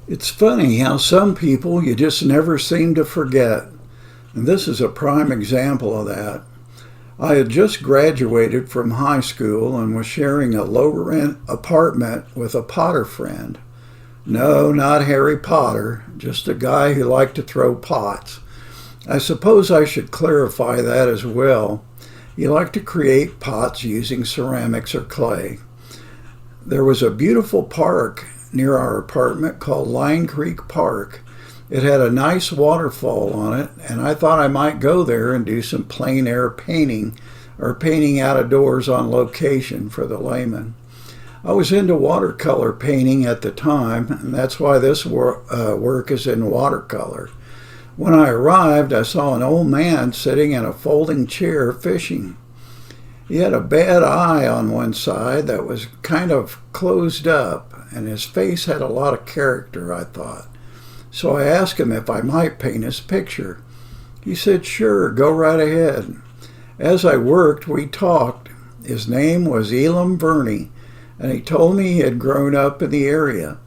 It's funny how some people you just never seem to forget. And this is a prime example of that. I had just graduated from high school and was sharing a low rent apartment with a Potter friend. No, not Harry Potter, just a guy who liked to throw pots. I suppose I should clarify that as well. He liked to create pots using ceramics or clay. There was a beautiful park near our apartment called Line Creek Park. It had a nice waterfall on it, and I thought I might go there and do some plein air painting, or painting out of doors on location for the layman. I was into watercolor painting at the time, and that's why this work is in watercolor. When I arrived, I saw an old man sitting in a folding chair fishing. He had a bad eye on one side that was kind of closed up, and his face had a lot of character, I thought. So I asked him if I might paint his picture. He said, "Sure, go right ahead." As I worked, we talked. His name was Elam Verney, and he told me he had grown up in the area.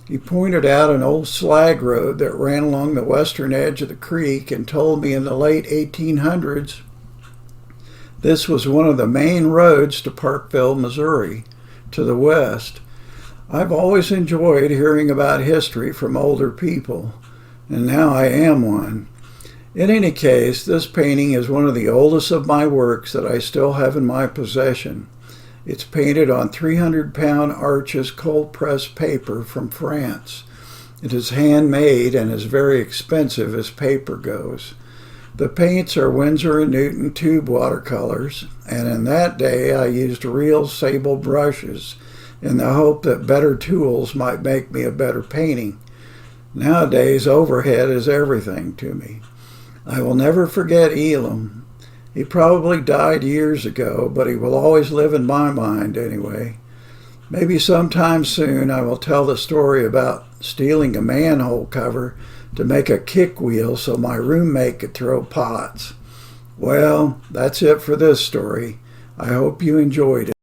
He pointed out an old slag road that ran along the western edge of the creek and told me in the late 1800s this was one of the main roads to Parkville, Missouri, to the west. I've always enjoyed hearing about history from older people, and now I am one. In any case, this painting is one of the oldest of my works that I still have in my possession. It's painted on 300-pound Arches cold-pressed paper from France. It is handmade and is very expensive as paper goes. The paints are Winsor & Newton tube watercolors, and in that day I used real sable brushes in the hope that better tools might make me a better painting. Nowadays, overhead is everything to me. I will never forget Elam. He probably died years ago, but he will always live in my mind anyway. Maybe sometime soon I will tell the story about stealing a manhole cover to make a kick wheel so my roommate could throw pots. Well, that's it for this story. I hope you enjoyed it.